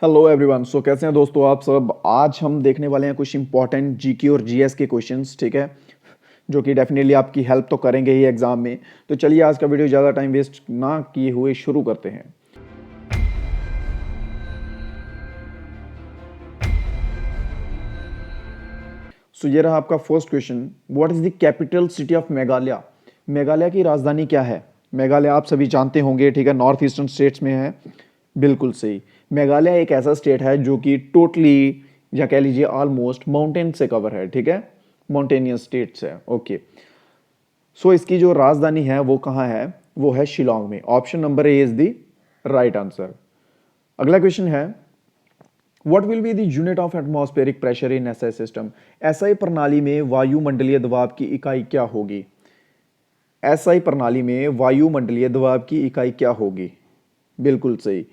Hello everyone. सो कैसे हैं दोस्तों आप सब। आज हम देखने वाले हैं कुछ इंपॉर्टेंट जीके और जीएस के क्वेश्चंस, ठीक है, जो कि डेफिनेटली आपकी हेल्प तो करेंगे ही एग्जाम में। तो चलिए आज का वीडियो ज़्यादा टाइम वेस्ट ना किए हुए शुरू करते हैं। सो ये रहा आपका first question. What is the capital city of Meghalaya. Meghalaya की राजधानी क्या है। मेघालय आप सभी जानते होंगे, ठीक है, नॉर्थ ईस्टर्न स्टेट्स में है। बिल्कुल सही। मेघालय एक ऐसा स्टेट है जो कि टोटली या कह लीजिए ऑलमोस्ट माउंटेन से कवर है, ठीक है, माउंटेनियस स्टेट्स है। ओके, सो इसकी जो राजधानी है वो कहाँ है, वो है शिलोंग में। Option number A is the right answer. अगला क्वेश्चन है, what will be the unit of atmospheric pressure in SI system. SI प्रणाली में वायुमंडलीय दबाव की इकाई क्या होगी। एसआई प्रणाली में वायुमंडलीय दबाव की इकाई क्या होगी। बिल्कुल सही।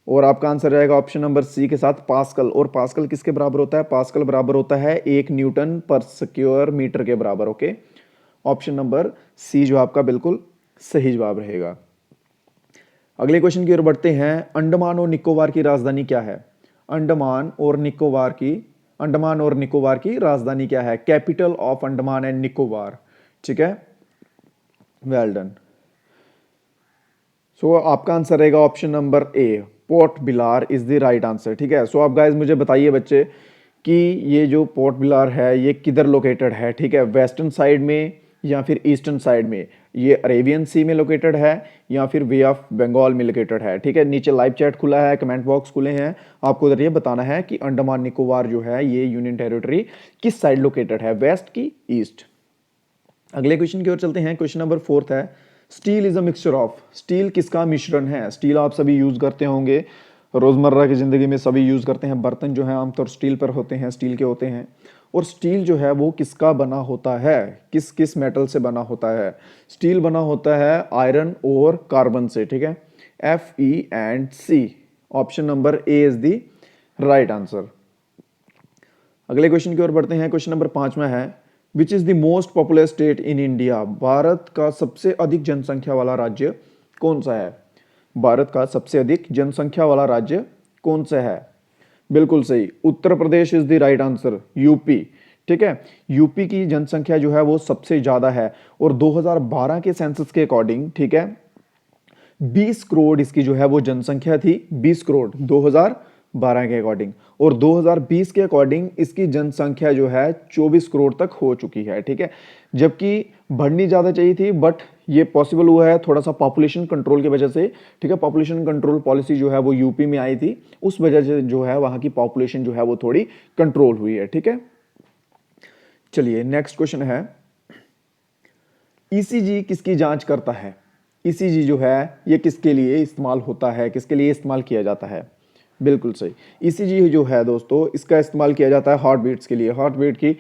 और आपका आंसर रहेगा ऑप्शन नंबर सी के साथ पास्कल। और पास्कल किसके बराबर होता है, पास्कल बराबर होता है 1 न्यूटन पर स्क्वायर मीटर के बराबर। ओके, ऑप्शन नंबर सी जो आपका बिल्कुल सही जवाब रहेगा। अगले क्वेश्चन की ओर बढ़ते हैं। अंडमान और निकोबार की राजधानी क्या है। अंडमान और निकोबार की राजधानी क्या है। Capital of Andaman and Nicobar, ठीक है, वेल डन। सो आपका आंसर रहेगा ऑप्शन नंबर ए, पोर्ट बिलार इज द राइट आंसर, ठीक है। सो आप गाइस मुझे बताइए बच्चे कि ये जो पोर्ट बिलार है ये किधर लोकेटेड है, ठीक है, वेस्टर्न साइड में या फिर ईस्टर्न साइड में। ये अरेबियन सी में लोकेटेड है या फिर वे ऑफ बंगाल में लोकेटेड है, ठीक है। नीचे लाइव चैट खुला है, कमेंट बॉक्स खुले हैं, आपको उधर ये बताना है कि अंडमान निकोबार जो है ये यूनियन टेरिटरी किस साइड लोकेटेड है, वेस्ट की ईस्ट। अगले क्वेश्चन की ओर चलते हैं। क्वेश्चन नंबर फोर्थ है, steel is a mixture of. Steel किसका मिश्रण है। स्टील आप सभी यूज करते होंगे, रोजमर्रा की जिंदगी में सभी यूज करते हैं। बर्तन जो है आमतौर स्टील पर होते हैं, स्टील के होते हैं। और स्टील जो है वो किसका बना होता है, किस किस मेटल से बना होता है। स्टील बना होता है आयरन और कार्बन से, ठीक है, Fe and C। Option number A is the right answer. अगले क्वेश्चन की ओर बढ़ते हैं। क्वेश्चन नंबर 5वां है, which is the most popular state in India. Bharat का सबसे अधिक जनसंख्या वाला राज्य कौन सा है। भारत का सबसे अधिक जनसंख्या वाला राज्य कौन सा है। बिल्कुल सही, Uttar Pradesh is the right answer, UP, ठीक है। यूपी की जनसंख्या जो है वो सबसे ज्यादा है। और 2012 के सेंसस के अकॉर्डिंग, ठीक है, 20 करोड़ इसकी जो है वो जनसंख्या थी, 20 करोड़ 2012 के अकॉर्डिंग। और 2020 के अकॉर्डिंग इसकी जनसंख्या जो है 24 करोड़ तक हो चुकी है, ठीक है। जबकि बढ़नी ज़्यादा चाहिए थी, बट ये पॉसिबल हुआ है थोड़ा सा पॉपुलेशन कंट्रोल की वजह से, ठीक है। पॉपुलेशन कंट्रोल पॉलिसी जो है वो यूपी में आई थी, उस वजह से जो है वहाँ की पॉपुलेशन जो है वो थोड़ी कंट्रोल हुई है, ठीक है। चलिए नेक्स्ट क्वेश्चन है, ईसीजी किसकी जांच करता है। ईसीजी जो है ये किसके लिए इस्तेमाल होता है, किसके लिए इस्तेमाल किया जाता है। बिल्कुल सही, ईसीजी जो है दोस्तों इसका इस्तेमाल किया जाता है हार्ट बीट्स के लिए, हार्ट बीट की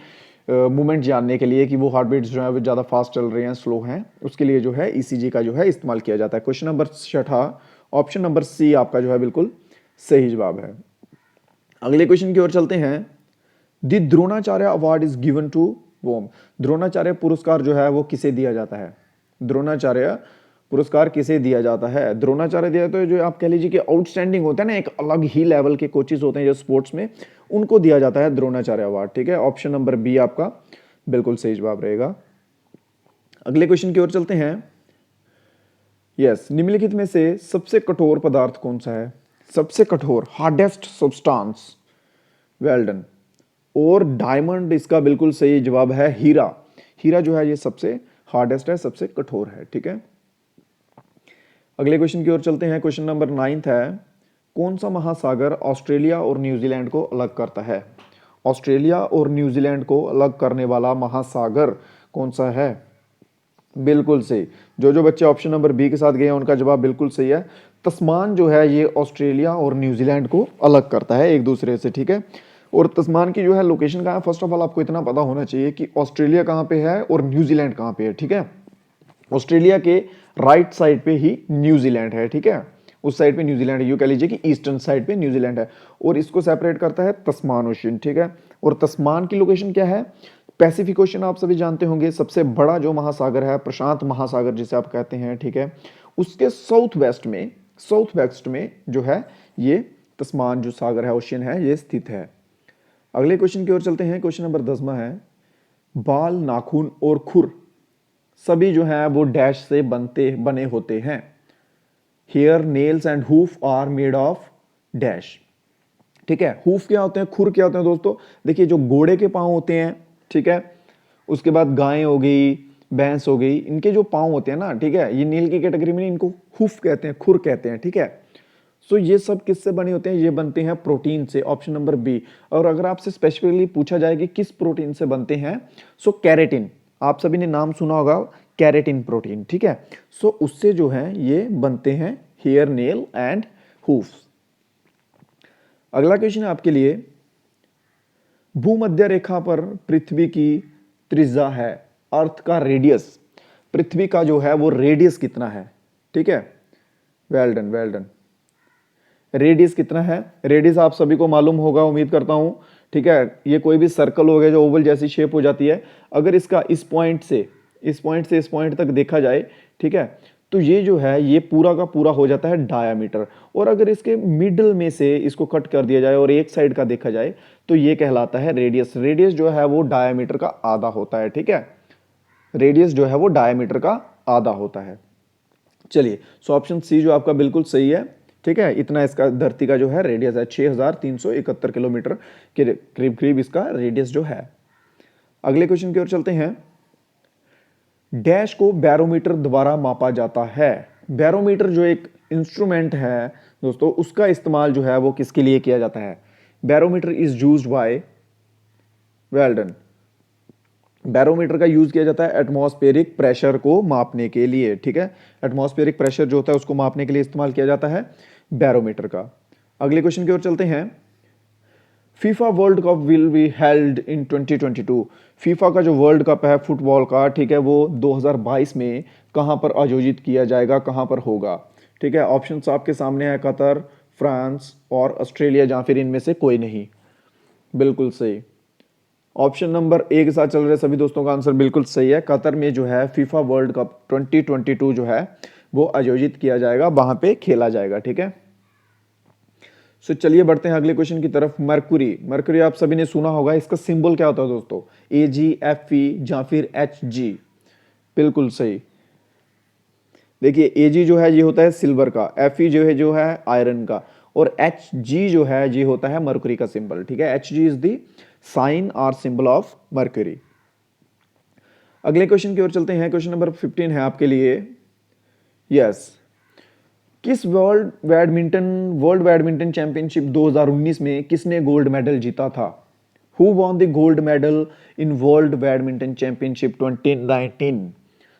मूवमेंट जानने के लिए कि वो हार्ट बीट्स जो है वो ज़्यादा फास्ट चल रहे हैं, स्लो हैं, उसके लिए जो है ईसीजी का जो है इस्तेमाल किया जाता है। Question number 6, option number C आपका जो है बिल्कुल सही जवाब है। अगले क्वेश्चन की ओर चलते हैं। The Dronacharya award is given to whom. Dronacharya पुरस्कार जो है वो किसे दिया जाता है। द्रोणाचार्य पुरस्कार किसे दिया जाता है। द्रोणाचार्य दिया तो जो आप कह लीजिए कि आउटस्टैंडिंग होता है ना, एक अलग ही लेवल के कोचेस होते हैं जो स्पोर्ट्स में, उनको दिया जाता है द्रोणाचार्य अवार्ड, ठीक है। ऑप्शन नंबर बी आपका बिल्कुल सही जवाब रहेगा। अगले क्वेश्चन की ओर चलते हैं। यस, निम्नलिखित में से सबसे कठोर पदार्थ कौन सा है। सबसे कठोर, हार्डेस्ट सब्सटेंस, वेल डन। और डायमंड इसका बिल्कुल सही जवाब है हीरा। हीरा जो है ये सबसे हार्डेस्ट है, सबसे कठोर है, ठीक है। अगले क्वेश्चन की ओर चलते हैं। क्वेश्चन नंबर 9 है, कौन सा महासागर ऑस्ट्रेलिया और न्यूजीलैंड को अलग करता है। ऑस्ट्रेलिया और न्यूजीलैंड को अलग करने वाला महासागर कौन सा है। बिल्कुल सही, जो बच्चे ऑप्शन नंबर बी के साथ गए हैं उनका जवाब बिल्कुल सही है। तस्मान जो है ये ऑस्ट्रेलिया और न्यूजीलैंड को अलग करता है एक दूसरे से, ठीक है। और तस्मान की जो है लोकेशन कहाँ है, फर्स्ट ऑफ ऑल आपको इतना पता होना चाहिए कि ऑस्ट्रेलिया कहाँ पे है और न्यूजीलैंड कहाँ पे है, ठीक है। ऑस्ट्रेलिया के राइट साइड पे ही न्यूजीलैंड है, ठीक है, उस साइड पे न्यूजीलैंड है, यूं कह लीजिए कि ईस्टर्न साइड पे न्यूजीलैंड है। और इसको सेपरेट करता है तस्मान ओशन, ठीक है। और तस्मान की लोकेशन क्या है, पैसिफिक ओशन आप सभी जानते होंगे, सबसे बड़ा जो महासागर है, प्रशांत महासागर जिसे आप कहते हैं, ठीक है, उसके साउथ वेस्ट में जो है ये तस्मान जो सागर है, ओशियन है, ये स्थित है। अगले क्वेश्चन की ओर चलते हैं। क्वेश्चन नंबर 10वां है, बाल, नाखून और खुर सभी जो है वो डैश से बने होते हैं। Hair, nails and hoof are made of dash. ठीक है, हूफ क्या होते हैं, खुर क्या होते हैं दोस्तों? देखिए जो घोड़े के पांव होते हैं, ठीक है, उसके बाद गाय हो गई, भैंस हो गई, इनके जो पांव होते हैं ना, ठीक है, ये नील की कैटेगरी में, इनको हूफ कहते हैं, खुर कहते हैं। ठीक है, सो ये सब किससे बने होते हैं? ये बनते हैं प्रोटीन से, ऑप्शन नंबर बी। और अगर आपसे स्पेसिफिकली पूछा जाए कि किस प्रोटीन से बनते हैं, सो कैरेटिन, आप सभी ने नाम सुना होगा कैरेटिन प्रोटीन। ठीक है, सो उससे जो है ये बनते हैं हेयर, नेल एंड हूफ। अगला क्वेश्चन है आपके लिए, भूमध्य रेखा पर पृथ्वी की त्रिज्या है, अर्थ का रेडियस, पृथ्वी का जो है वो रेडियस कितना है? ठीक है, well done, well done. Radius कितना है? रेडियस आप सभी को मालूम होगा, उम्मीद करता हूं। ठीक है, ये कोई भी सर्कल हो गया जो ओवल जैसी शेप हो जाती है, अगर इसका इस पॉइंट से इस पॉइंट तक देखा जाए, ठीक है, तो ये जो है ये पूरा का पूरा हो जाता है डायामीटर। और अगर इसके मिडल में से इसको कट कर दिया जाए और एक साइड का देखा जाए तो ये कहलाता है रेडियस। रेडियस जो है वो डायामीटर का आधा होता है। ठीक है, रेडियस जो है वो डायामीटर का आधा होता है। चलिए, सो ऑप्शन सी जो आपका बिल्कुल सही है। ठीक है, इतना इसका धरती का जो है रेडियस है, 6371 किलोमीटर के करीब करीब इसका रेडियस जो है। अगले क्वेश्चन की ओर चलते हैं, डैश को बैरोमीटर द्वारा मापा जाता है। बैरोमीटर जो एक इंस्ट्रूमेंट है दोस्तों, उसका इस्तेमाल जो है वो किसके लिए किया जाता है? Barometer is used by, well done, barometer का यूज किया जाता है एटमॉस्फेरिक प्रेशर को मापने के लिए। ठीक है, एटमॉस्फेरिक प्रेशर जो होता है उसको मापने के लिए इस्तेमाल किया जाता है बैरोमीटर का। अगले क्वेश्चन की ओर चलते हैं, FIFA world cup will be held in 2022। FIFA का जो वर्ल्ड कप है फुटबॉल का, ठीक है, वो 2022 में कहां पर आयोजित किया जाएगा, कहां पर होगा? ठीक है, ऑप्शंस आपके सामने है, कतर, फ्रांस और ऑस्ट्रेलिया, या फिर इनमें से कोई नहीं। बिल्कुल सही, ऑप्शन नंबर ए के साथ चल रहे सभी दोस्तों का आंसर बिल्कुल सही है। कतर में जो है फीफा वर्ल्ड कप 2022 जो है वो आयोजित किया जाएगा, वहां पे खेला जाएगा। ठीक है, सो चलिए बढ़ते हैं अगले क्वेश्चन की तरफ। मरकुरी, मरकुरी आप सभी ने सुना होगा, इसका सिंबल क्या होता है दोस्तों? AgFe या फिर Hg? बिल्कुल सही। देखिए Ag जो है ये होता है सिल्वर का, Fe जो है आयरन का, और Hg जो है ये होता है मरकुरी का सिंबल। ठीक है, Hg इज द साइन और सिंबल ऑफ मरकुरी। अगले क्वेश्चन की ओर चलते हैं। क्वेश्चन नंबर 15 है आपके लिए, यस, किस वर्ल्ड बैडमिंटन चैंपियनशिप 2019 में किसने गोल्ड मेडल जीता था? Who won the gold medal in world badminton championship 2019?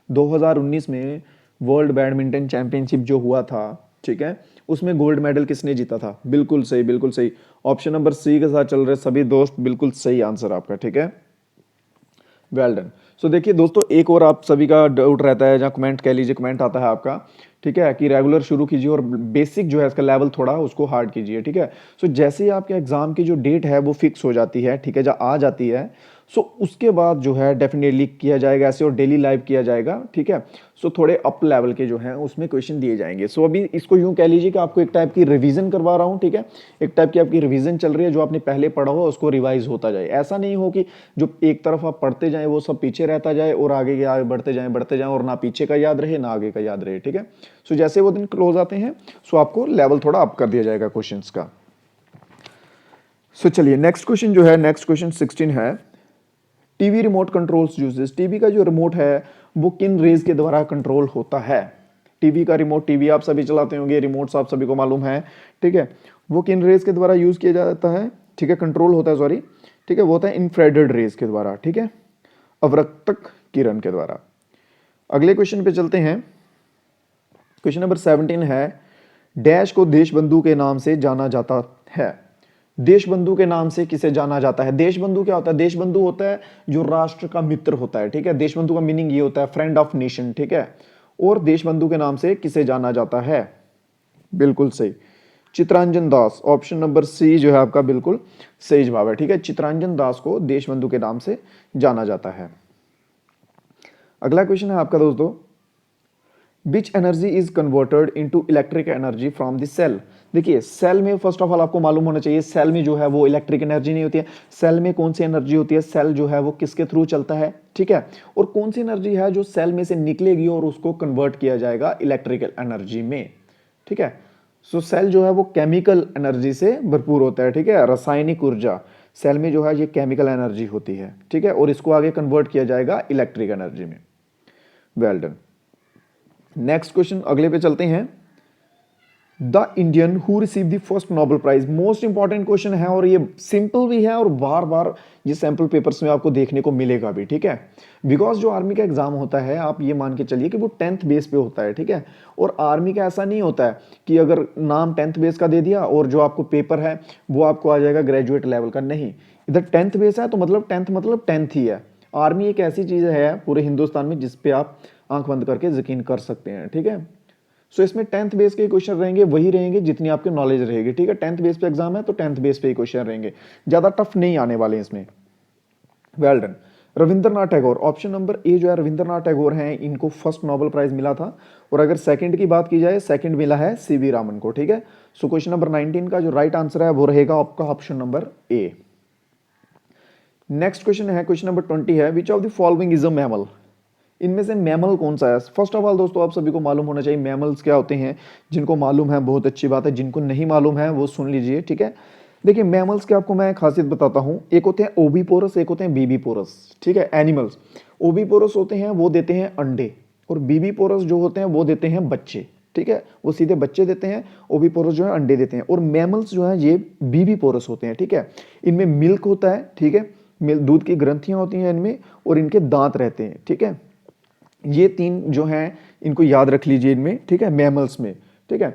2019 में वर्ल्ड बैडमिंटन चैंपियनशिप जो हुआ था, ठीक है, उसमें गोल्ड मेडल किसने जीता था? बिल्कुल सही, बिल्कुल सही। ऑप्शन नंबर सी के साथ चल रहे सभी दोस्त, बिल्कुल सही आंसर आपका। ठीक है, वेल डन। सो देखिए दोस्तों, एक और आप सभी का डाउट रहता है, जहाँ कमेंट कह लीजिए, कमेंट आता है आपका, ठीक है, कि रेगुलर शुरू कीजिए और बेसिक जो है इसका लेवल थोड़ा उसको हार्ड कीजिए। ठीक है, सो जैसे ही आपके एग्जाम की जो डेट है वो फिक्स हो जाती है, ठीक है, जब आ जाती है, सो उसके बाद जो है डेफिनेटली किया जाएगा ऐसे, और डेली लाइव किया जाएगा। ठीक है, सो थोड़े अप लेवल के जो हैं उसमें क्वेश्चन दिए जाएंगे। सो अभी इसको यूं कह लीजिए कि आपको एक टाइप की रिवीजन करवा रहा हूं। ठीक है, एक टाइप की आपकी रिवीजन चल रही है, जो आपने पहले पढ़ा हो उसको रिवाइज होता जाए। ऐसा नहीं हो कि जो एक तरफ आप पढ़ते जाएं वो सब पीछे रहता जाए, और आगे आगे बढ़ते जाएं और ना पीछे का याद रहे ना आगे का याद रहे। ठीक है, सो जैसे वो दिन क्लोज आते हैं, सो आपको लेवल थोड़ा अप कर दिया जाएगा क्वेश्चंस का। सो चलिए नेक्स्ट क्वेश्चन जो है, नेक्स्ट क्वेश्चन 16 है, TV remote controls uses. TV का जो रिमोट है वो किन रेज के द्वारा कंट्रोल होता है? टीवी का रिमोट, टीवी आप सभी चलाते होंगे, रिमोट्स आप सभी को मालूम है। ठीक है, वो किन रेज के द्वारा यूज किया जाता है? ठीक है, कंट्रोल होता है, सॉरी, ठीक है, वो होता है इंफ्रारेड रेज के द्वारा। ठीक है, अवरक्तक किरण के द्वारा। अगले क्वेश्चन पे चलते हैं। क्वेश्चन नंबर 17 है, डैश को देशबंधु के नाम से जाना जाता है। देशबंधु के नाम से किसे जाना जाता है? देशबंधु क्या होता है? देशबंधु होता है जो राष्ट्र का मित्र होता है। ठीक है, देशबंधु का मीनिंग ये होता है फ्रेंड ऑफ नेशन। ठीक है, और देशबंधु के नाम से किसे जाना जाता है? बिल्कुल सही, चित्रांजन दास। ऑप्शन नंबर सी जो है आपका बिल्कुल सही जवाब है। ठीक है, चित्रांजन दास को देशबंधु के नाम से जाना जाता है। अगला क्वेश्चन है आपका दोस्तों, Which energy is converted into electric energy from the cell? देखिए सेल में फर्स्ट ऑफ ऑल आपको मालूम होना चाहिए, सेल में जो है वो इलेक्ट्रिक एनर्जी नहीं होती है। सेल में कौन सी एनर्जी होती है, सेल जो है वो किसके थ्रू चलता है, ठीक है। और कौन सी एनर्जी है जो सेल में से निकलेगी और उसको कन्वर्ट किया जाएगा इलेक्ट्रिकल एनर्जी में, ठीक है। सो सेल जो है वो केमिकल एनर्जी से भरपूर होता है, ठीक है। रासायनिक ऊर्जा सेल में जो है ये केमिकल एनर्जी होती है, ठीक है, और इसको आगे कन्वर्ट किया जाएगा इलेक्ट्रिक एनर्जी में। Well done. नेक्स्ट क्वेश्चन अगले पे चलते हैं। The Indian who receive the first Nobel prize, most important question है और ये सिंपल भी है और बार बार ये सैंपल पेपर्स में आपको देखने को मिलेगा भी, ठीक है। बिकॉज जो आर्मी का एग्जाम होता है आप ये मान के चलिए कि वो 10th बेस पे होता है, ठीक है। और आर्मी का ऐसा नहीं होता है कि अगर नाम 10th बेस का दे दिया और जो आपको पेपर है वो आपको आ जाएगा ग्रेजुएट लेवल का, नहीं। इधर 10th बेस है तो मतलब 10th ही है। आर्मी एक ऐसी चीज है पूरे हिंदुस्तान में जिसपे आप आंख बंद करके यकीन कर सकते हैं, ठीक है। सो इसमें 10th बेस के क्वेश्चन रहेंगे, वही रहेंगे जितनी आपकी नॉलेज रहेगी, ठीक है। 10th बेस पे एग्जाम है तो 10th बेस पे ही क्वेश्चन रहेंगे, ज्यादा टफ नहीं आने वाले इसमें। Well done. Rabindranath Tagore, option number A जो है रविंद्रनाथ टैगोर हैं, इनको फर्स्ट नोबेल प्राइज मिला था। और अगर सेकंड की बात की जाए, सेकंड मिला है सीवी रामन को, ठीक है। सो क्वेश्चन नंबर 19 का जो राइट आंसर है वो रहेगा आपका option number A. Next question है, क्वेश्चन नंबर 20 है, which of the following is a mammal, इनमें से मैमल कौन सा है। फर्स्ट ऑफ ऑल दोस्तों आप सभी को मालूम होना चाहिए मैमल्स क्या होते हैं। जिनको मालूम है बहुत अच्छी बात है, जिनको नहीं मालूम है वो सुन लीजिए, ठीक है। देखिए मैमल्स के आपको मैं खासियत बताता हूं, एक होते हैं ओविपोरस, एक होते हैं बीबीपोरस, ठीक है। एनिमल्स ओविपोरस होते हैं वो देते हैं अंडे, और बीबीपोरस जो होते हैं वो देते हैं बच्चे, ठीक है। वो सीधे बच्चे देते हैं, ओविपोरस जो है अंडे देते हैं। और मैमल्स जो है ये बीबीपोरस होते हैं, ठीक है। इनमें मिल्क होता है, ठीक है, दूध की ग्रंथियां होती हैं इनमें, और इनके दांत रहते हैं, ठीक है। ये तीन जो हैं इनको याद रख लीजिए इनमें, ठीक है, मैमल्स में, ठीक है।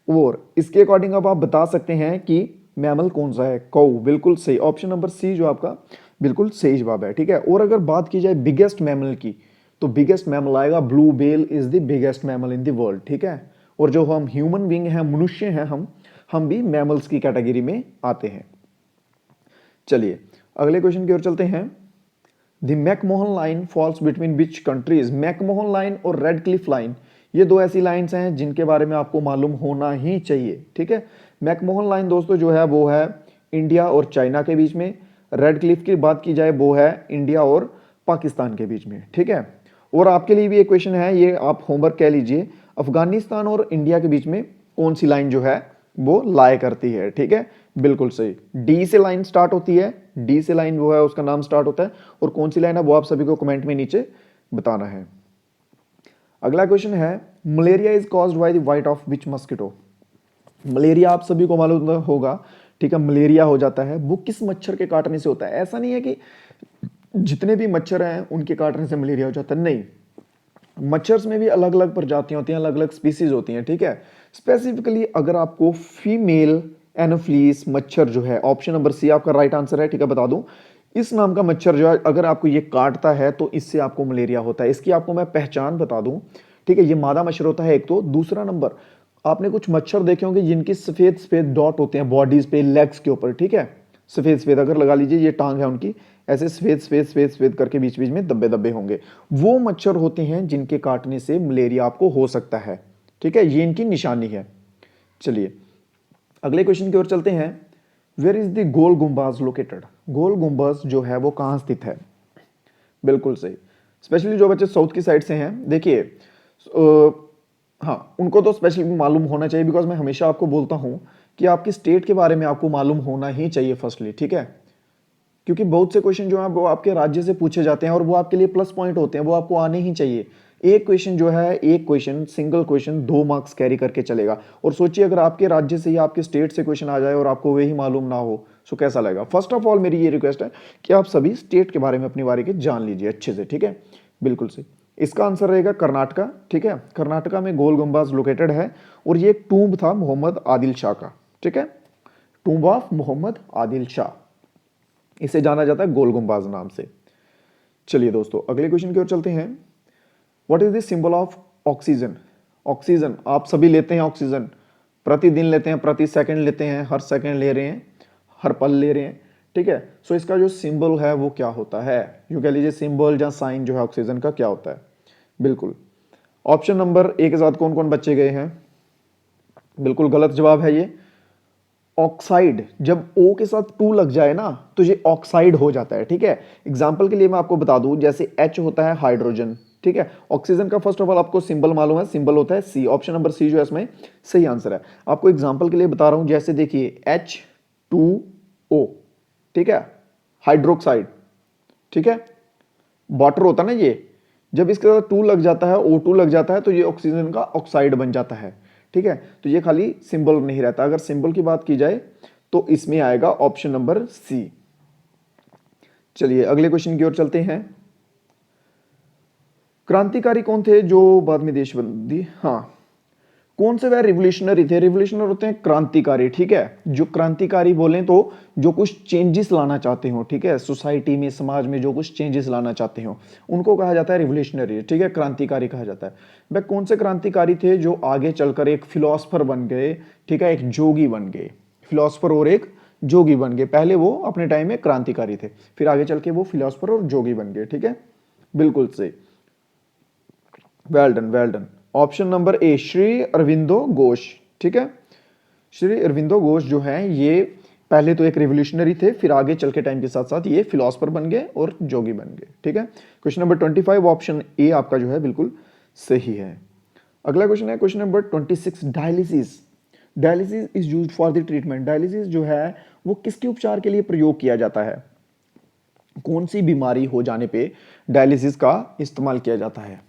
और इसके अकॉर्डिंग अब आप बता सकते हैं कि मैमल कौन सा है, काऊ, बिल्कुल सही, ऑप्शन नंबर सी जो आपका बिल्कुल सही जवाब है, ठीक है। और अगर बात की जाए बिगेस्ट मैमल की, तो बिगेस्ट मैमल आएगा blue whale is the biggest mammal in the world, ठीक है। और जो हम ह्यूमन बीइंग हैं, मनुष्य हैं, हम भी मैमल्स की कैटेगरी में आते हैं। चलिए अगले क्वेश्चन की ओर चलते हैं। The McMahon line falls between which countries, McMahon line और रेड क्लिफ लाइन, ये दो ऐसी लाइंस हैं जिनके बारे में आपको मालूम होना ही चाहिए, ठीक है। मैकमोहन लाइन दोस्तों जो है वो है इंडिया और चाइना के बीच में। रेड क्लिफ की बात की जाए वो है इंडिया और पाकिस्तान के बीच में, ठीक है। और आपके लिए भी एक क्वेश्चन है, ये आप होमवर्क कह लीजिए, अफगानिस्तान और इंडिया के बीच में कौन सी लाइन जो है वो लाया करती है, ठीक है, बिल्कुल सही। डी से लाइन स्टार्ट होती है, डी से लाइन वो है उसका नाम स्टार्ट होता है, और कौन सी लाइन है वो आप सभी को कमेंट में नीचे बताना है। अगला क्वेश्चन है, malaria is caused by the bite of which mosquito, malaria आप सभी को मालूम होगा, ठीक है। मलेरिया हो जाता है वो किस मच्छर के काटने से होता है। ऐसा नहीं है कि जितने भी मच्छर हैं उनके काटने से मलेरिया हो जाता है, नहीं। मच्छर्स में भी अलग अलग प्रजातियां होती हैं, अलग अलग स्पीसीज होती हैं, ठीक है। स्पेसिफिकली अगर आपको फीमेल एनोफ्लीस मच्छर जो है, ऑप्शन नंबर सी आपका राइट आंसर है, ठीक है, बता दूं, इस नाम का मच्छर जो है अगर आपको ये काटता है तो इससे आपको मलेरिया होता है। इसकी आपको मैं पहचान बता दूं, ठीक है। ये मादा मच्छर होता है एक तो, दूसरा नंबर आपने कुछ मच्छर देखे होंगे जिनकी सफेद सफेद डॉट होते हैं बॉडीज पे, लेग्स के ऊपर, ठीक है, सफेद सफेद, अगर लगा लीजिए ये टांग है उनकी, ऐसे सफेद सफेद सफेद सफेद करके बीच बीच में धब्बे धब्बे होंगे, वो मच्छर होते हैं जिनके काटने से मलेरिया आपको हो सकता है, ठीक है, ये इनकी निशानी है। चलिए अगले क्वेश्चन की ओर चलते हैं। Where is the Gol Gumbaz located, Gol Gumbaz जो है वो कहाँ स्थित है, बिल्कुल सही। स्पेशली जो बच्चे साउथ की साइड से हैं, देखिए हाँ उनको तो स्पेशली मालूम होना चाहिए, बिकॉज मैं हमेशा आपको बोलता हूँ कि आपकी स्टेट के बारे में आपको मालूम होना ही चाहिए फर्स्टली, ठीक है। क्योंकि बहुत से क्वेश्चन जो है वो आपके राज्य से पूछे जाते हैं और वो आपके लिए प्लस पॉइंट होते हैं, वो आपको आने ही चाहिए। एक क्वेश्चन जो है, एक question single question 2 marks carry करके चलेगा। और सोचिए अगर आपके राज्य से या आपके स्टेट से क्वेश्चन आ जाए और आपको वही मालूम ना हो, सो कैसा लगेगा। फर्स्ट ऑफ ऑल मेरी ये रिक्वेस्ट है कि आप सभी स्टेट के बारे में अपनी बारे के जान लीजिए अच्छे से, ठीक है, बिल्कुल सही। इसका आंसर रहेगा कर्नाटका, ठीक है। कर्नाटका में गोल गुम्बाज लोकेटेड है, और ये एक टूम्ब था मोहम्मद आदिल शाह का, ठीक है, टूम्ब ऑफ मोहम्मद आदिल शाह, इसे जाना जाता है गोल गुम्बाज नाम से। चलिए दोस्तों अगले क्वेश्चन की ओर चलते हैं। What is the symbol of oxygen, oxygen आप सभी लेते हैं, ऑक्सीजन प्रतिदिन लेते हैं, प्रति सेकंड लेते हैं, हर सेकंड ले रहे हैं, हर पल ले रहे हैं, ठीक है। सो इसका जो सिंबल है वो क्या होता है, यूं कह लीजिए सिंबल या साइन जो है ऑक्सीजन का क्या होता है। बिल्कुल ऑप्शन नंबर ए के साथ कौन कौन बच्चे गए हैं, बिल्कुल गलत जवाब है ये, ऑक्साइड, जब O के साथ 2 लग जाए ना तो ये ऑक्साइड हो जाता है, ठीक है। एग्जाम्पल के लिए मैं आपको बता दूं, जैसे H होता है हाइड्रोजन, ठीक है। ऑक्सीजन का फर्स्ट ऑफ ऑल आपको सिंबल मालूम है, सिंबल होता है C। ऑप्शन नंबर C जो है इसमें सही आंसर है। आपको एग्जाम्पल के लिए बता रहा हूं, जैसे देखिए H2O, ठीक है, हाइड्रोक्साइड, ठीक है, वाटर होता है ना ये, जब इसके साथ 2 लग जाता है, O2 लग जाता है तो ये ऑक्सीजन का ऑक्साइड बन जाता है, ठीक है। तो ये खाली सिंबल नहीं रहता। अगर सिंबल की बात की जाए तो इसमें आएगा ऑप्शन नंबर C। चलिए अगले क्वेश्चन की ओर चलते हैं। क्रांतिकारी कौन थे जो बाद में देशबंदी, हाँ, कौन से वह रिवोल्यूशनरी थे? रिवोल्यूशनर होते हैं क्रांतिकारी, ठीक है। जो क्रांतिकारी बोलें तो जो कुछ चेंजेस लाना चाहते हो, ठीक है, सोसाइटी में, समाज में जो कुछ चेंजेस लाना चाहते हो उनको कहा जाता है रिवोल्यूशनरी, ठीक है, क्रांतिकारी कहा जाता है। वह कौन से क्रांतिकारी थे जो आगे चलकर एक फिलोसफर बन गए, ठीक है, एक जोगी बन गए, फिलोसफर और एक जोगी बन गए। पहले वो अपने टाइम में क्रांतिकारी थे, फिर आगे चल के वो फिलोसफर और जोगी बन गए, ठीक है, बिल्कुल सही, well done well done. Option number A Shri Aurobindo Ghosh, ठीक है। श्री अरविंदो घोष जो है ये पहले तो एक रिवोल्यूशनरी थे, फिर आगे चल के टाइम के साथ साथ ये फिलोसफर बन गए और जोगी बन गए, ठीक है। क्वेश्चन नंबर 25 ऑप्शन ए आपका जो है बिल्कुल सही है। अगला क्वेश्चन है question number 26, dialysis. Dialysis is used for the treatment. Dialysis जो है वो किसके उपचार के लिए प्रयोग किया जाता है? कौन सी बीमारी हो जाने पे डायलिसिस का इस्तेमाल किया जाता है?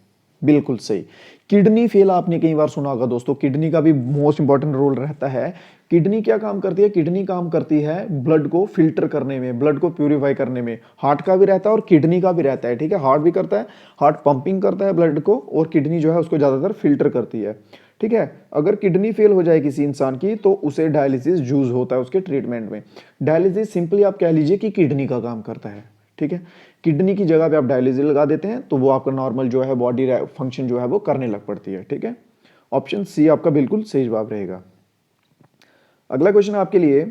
बिल्कुल सही, किडनी फेल आपने कई बार सुना होगा दोस्तों, किडनी का भी मोस्ट इंपॉर्टेंट रोल रहता है। किडनी क्या काम करती है? किडनी काम करती है ब्लड को फिल्टर करने में, ब्लड को प्यूरिफाई करने में। हार्ट का भी रहता है और किडनी का भी रहता है, ठीक है। हार्ट भी करता है, हार्ट पंपिंग करता है ब्लड को, और किडनी जो है उसको ज्यादातर फिल्टर करती है, ठीक है। अगर किडनी फेल हो जाए किसी इंसान की तो उसे डायलिसिस यूज होता है उसके ट्रीटमेंट में। डायलिसिस सिंपली आप कह लीजिए कि किडनी का काम करता है, ठीक है। किडनी की जगह पे आप डायलिसिस लगा देते हैं तो वो आपका नॉर्मल जो है बॉडी फंक्शन जो है वो करने लग पड़ती है, ठीक है। ऑप्शन सी आपका बिल्कुल सही जवाब रहेगा। अगला क्वेश्चन आपके लिए,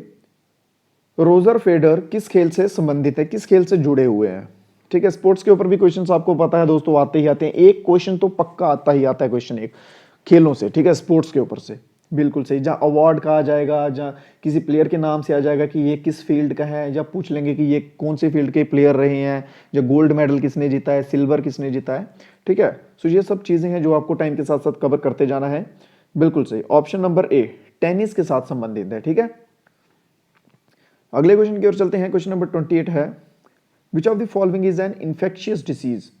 रोजर फेडर किस खेल से संबंधित है, किस खेल से जुड़े हुए हैं? ठीक है, स्पोर्ट्स के ऊपर भी क्वेश्चंस आपको पता है दोस्तों, आते ही आते हैं। एक क्वेश्चन तो पक्का आता ही आता है, क्वेश्चन एक खेलों से, ठीक है, स्पोर्ट्स के ऊपर से। बिल्कुल सही, जहाँ अवार्ड का आ जाएगा, जहाँ किसी प्लेयर के नाम से आ जाएगा कि ये किस फील्ड का है, जब पूछ लेंगे कि ये कौन से फील्ड के प्लेयर रहे हैं, जो गोल्ड मेडल किसने जीता है, सिल्वर किसने जीता है, ठीक है। सो ये सब चीजें हैं जो आपको टाइम के साथ साथ कवर करते जाना है। बिल्कुल सही, ऑप्शन नंबर ए टेनिस के साथ संबंधित है, ठीक है। अगले क्वेश्चन की ओर चलते हैं। क्वेश्चन नंबर 28 है, which of the following is an infectious disease?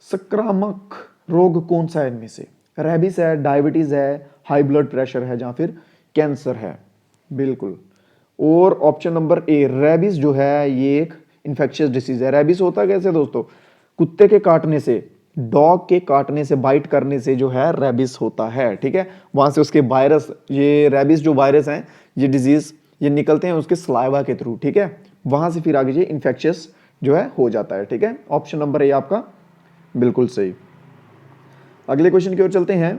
संक्रामक रोग कौन सा है इनमें से? रेबिस है, डायबिटीज है, हाई ब्लड प्रेशर है, या फिर कैंसर है? बिल्कुल, और ऑप्शन नंबर ए रेबिस जो है ये एक इन्फेक्शियस डिसीज है। रेबिस होता कैसे दोस्तों? कुत्ते के काटने से, डॉग के काटने से, बाइट करने से जो है रेबिस होता है, ठीक है। वहां से उसके वायरस, ये रेबिस जो वायरस हैं, ये डिजीज ये निकलते हैं उसके सलाइवा के थ्रू, ठीक है। वहां से फिर आगे ये इन्फेक्शियस जो है हो जाता है, ठीक है। ऑप्शन नंबर ए आपका बिल्कुल सही। अगले क्वेश्चन की ओर चलते हैं।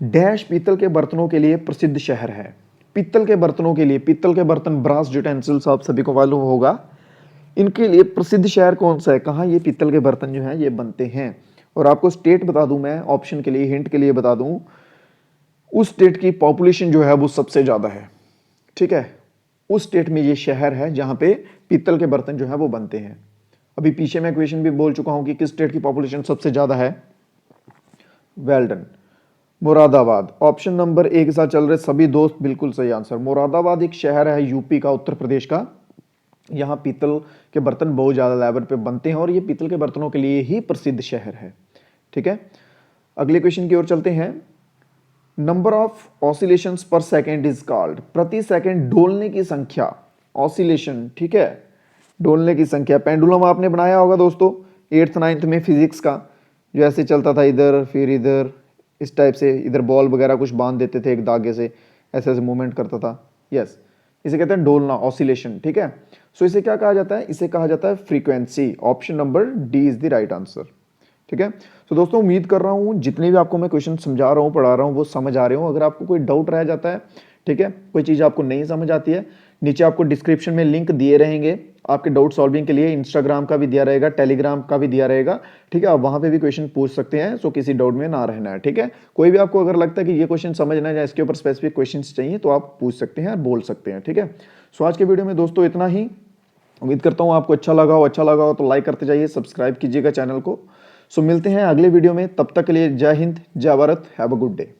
डैश पीतल के बर्तनों के लिए प्रसिद्ध शहर है? पीतल के बर्तनों के लिए, पीतल के बर्तन, ब्रास यूटेंसिल्स आप सभी को मालूम होगा, इनके लिए प्रसिद्ध शहर कौन सा है? कहाँ ये पीतल के बर्तन जो हैं ये बनते हैं? और आपको स्टेट बता दूं मैं, ऑप्शन के लिए, हिंट के लिए बता दूं, उस स्टेट की पॉपुलेशन जो है वो सबसे ज्यादा है, ठीक है। उस स्टेट में ये शहर है जहां पे पीतल के बर्तन जो है वो बनते हैं। अभी पीछे मैं क्वेश्चन भी बोल चुका हूं कि किस स्टेट की पॉपुलेशन सबसे ज्यादा है। Well done, Moradabad. Option number A के साथ चल रहे सभी दोस्त, बिल्कुल सही आंसर। मुरादाबाद एक शहर है यूपी का, उत्तर प्रदेश का। यहाँ पीतल के बर्तन बहुत ज्यादा लेवल पे बनते हैं और ये पीतल के बर्तनों के लिए ही प्रसिद्ध शहर है, ठीक है। अगले क्वेश्चन की ओर चलते हैं। नंबर ऑफ ऑसिलेशंस पर सेकेंड इज कॉल्ड, प्रति सेकंड डोलने की संख्या, ऑसिलेशन, ठीक है, डोलने की संख्या। पेंडुलम आपने बनाया होगा दोस्तों 8th 9th में फिजिक्स का, जो ऐसे चलता था, इधर फिर इधर, इस टाइप से, इधर बॉल वगैरह कुछ बांध देते थे एक धागे से, ऐसे ऐसे मूवमेंट करता था। यस, इसे कहते हैं डोलना, ऑसिलेशन, ठीक है। सो इसे क्या कहा जाता है? इसे कहा जाता है frequency. Option number D is the right answer, ठीक है। तो दोस्तों उम्मीद कर रहा हूँ जितने भी आपको मैं क्वेश्चन समझा रहा हूँ, पढ़ा रहा हूँ, वो समझ आ रहे हो। अगर आपको कोई डाउट रह जाता है, ठीक है, कोई चीज़ आपको नहीं समझ आती है, नीचे आपको डिस्क्रिप्शन में लिंक दिए रहेंगे, आपके डाउट सॉल्विंग के लिए इंस्टाग्राम का भी दिया रहेगा, टेलीग्राम का भी दिया रहेगा, ठीक है। आप वहाँ पे भी क्वेश्चन पूछ सकते हैं, सो किसी डाउट में ना रहना है, ठीक है। कोई भी आपको अगर लगता है कि ये क्वेश्चन समझना है या इसके ऊपर स्पेसिफिक क्वेश्चन चाहिए तो आप पूछ सकते हैं, बोल सकते हैं, ठीक है। सो आज के वीडियो में दोस्तों इतना ही। उम्मीद करता हूँ आपको अच्छा लगा हो तो लाइक करते जाइए, सब्सक्राइब कीजिएगा चैनल को। सो मिलते हैं अगले वीडियो में, तब तक के लिए जय हिंद, जय Bharat, have a good day.